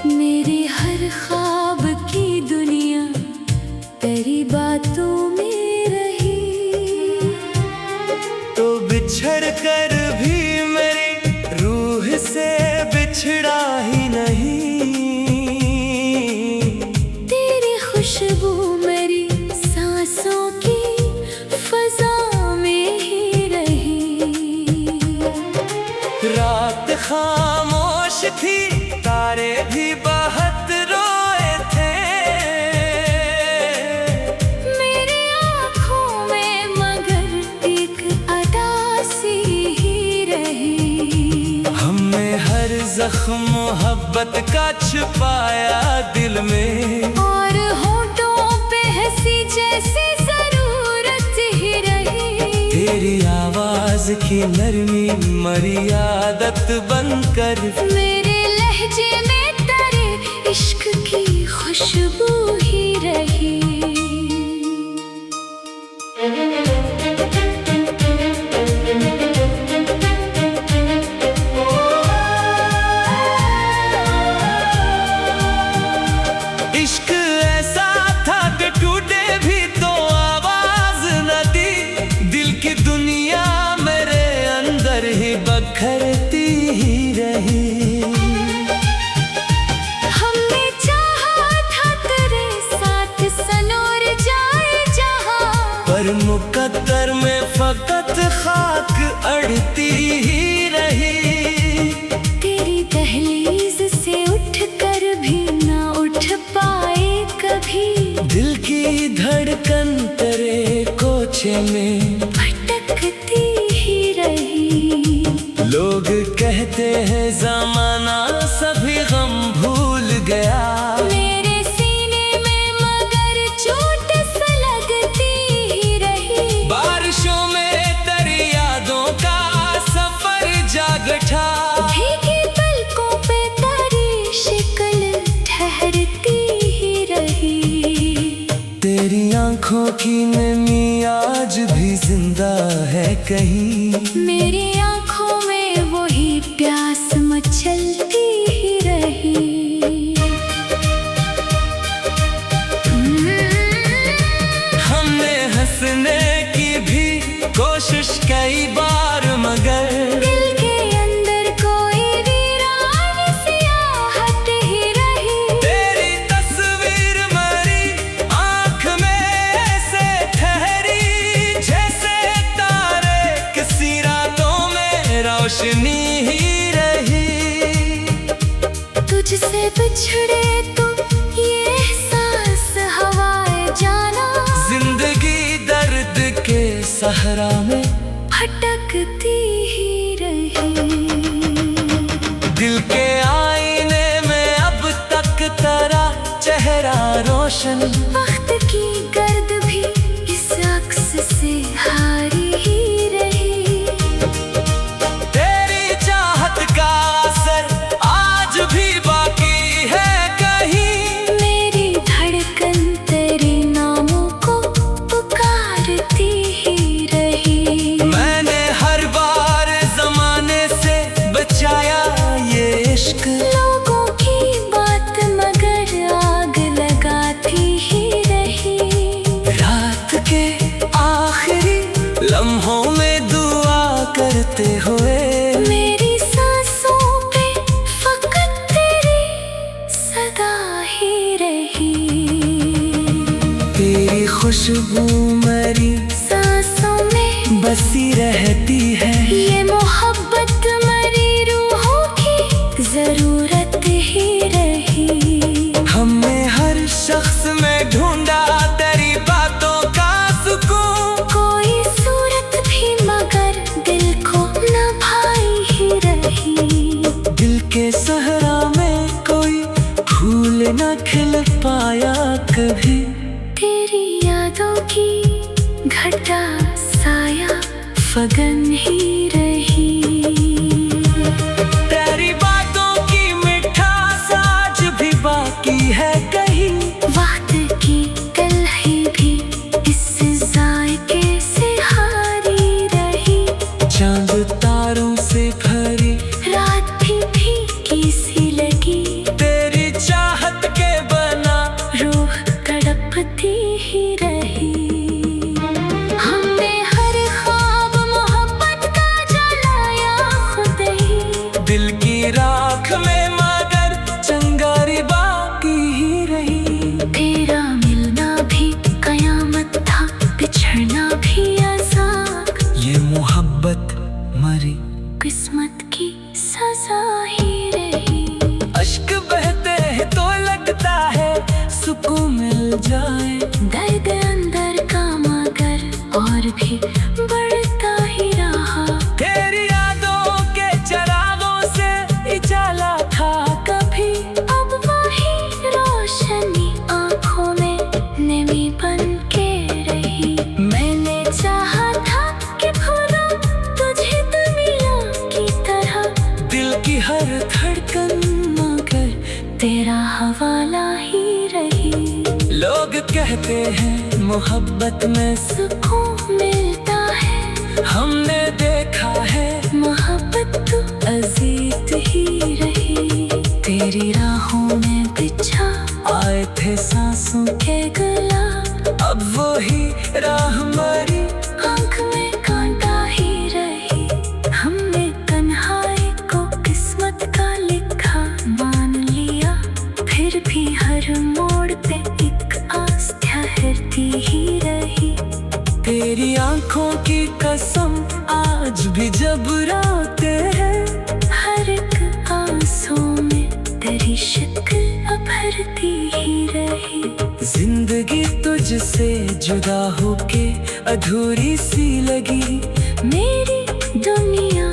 मेरी हर ख्वाब की दुनिया तेरी बातों में रही। तो बिछड़ कर भी मेरी रूह से बिछड़ा ही नहीं। तेरी खुशबू मेरी सांसों की फजा में ही रही। रात खामोश थी, तारे भी बहुत रोए थे। मेरी आँखों में मगर एक अदासी ही रही। हमने हर जख्म मोहब्बत का छुपाया दिल में, और होठों पे हंसी जैसी जरूरत ही रही। तेरी आवाज की नरमी मरी आदत बनकर, मेरे लहजे में तेरे इश्क की खुशबू ही रही। इश्क ऐसा था कि टूटे भी तो आवाज न दी। दिल की दुनिया मेरे अंदर ही बखरती ही रही। हमने चाहा था तेरे साथ सनोर जाए जहां, पर मुकद्दर में फकत खाक अड़ती ही रही। तेरी दहलीज से उठकर भी ना उठ पाए कभी। दिल की धड़कन तेरे कोचे में भटकती ही रही। लोग कहते हैं ज़माना सभी गम भूल गया। मेरे सीने में मगर चोट सी लगती ही रही। बारिशों में तेरी यादों का सफर जाग उठा। भीगी पलकों पे तेरी शिकल ठहरती ही रही। तेरी आंखों की नमी आज भी जिंदा है कहीं। मेरी आँखों में वही प्यास मचलती ही रही। हमने हंसने की भी कोशिश कई बार, मगर दिल के अंदर कोई वीरान सियाहत ही रही। तेरी तस्वीर मेरी आँख में ऐसे ठहरी, जैसे तारे किसी रातों में रोशनी ही रही। तुझसे बिछड़े तो ये एहसास हवाए जाना, जिंदगी दर्द के सहरा में भटकती ही रही। दिल के आईने में अब तक तेरा चेहरा रोशन। वक्त की गर्द भी इस अक्स से हारी ही रही। तेरी चाहत का असर आज भी बाकी है कहीं। मेरी धड़कन तेरे नामों को पुकारती ही रही। मैंने हर बार जमाने से बचाया ये इश्क। लोगों की बात मगर आग लगाती ही रही। रात के आखिरी लम्हों में दुआ करते हुए, मेरी सांसों पे फकत तेरी सदा ही रही। तेरी खुशबू मेरी सांसों में बसी रहती है। ये मोहब्बत मरी रूहों की जरूरत ही रही। हमने हर शख्स में ढूंढा तेरी बातों का सुकून। कोई सूरत भी मगर दिल को न भाई ही रही। दिल के सहरा में कोई फूल न खिल पाया कभी। तेरी यादों की घटा साया फगन ही रही। तेरी बातों की मिठास आज भी बाकी है कहीं। वक्त की तलखी भी इस जायके से हारी रही। चांद तारों से भरी रात भी फीकी सी लगी। तेरी जाए। दर्द अंदर का मगर और भी बढ़ता ही रहा। तेरी यादों के चरागों से उजाला था कभी, अब वही रोशनी आँखों में नमी बन के रही। मैंने चाहा था कि भूलूं तुझे दुनिया की तरह, दिल की हर धड़कन मगर तेरा हवाला ही रही। लोग कहते हैं मोहब्बत में सुकून मिलता है, हमने देखा है मोहब्बत तो अजीत ही रही। तेरी राहों में बिछा आए थे सांसों के गुलाब, अब वही राह हमारी आँख में कांटा ही रही। हमने तन्हाई को किस्मत का लिखा मान लिया, फिर भी हर मोड़ पे एक आस ठहरती ही रही। तेरी आंखों की कसम आज भी जब रोते हैं, हर एक आंसू में तेरी शक्ल उभरती ही रही। जिंदगी तुझसे जुदा होके अधूरी सी लगी, मेरी दुनिया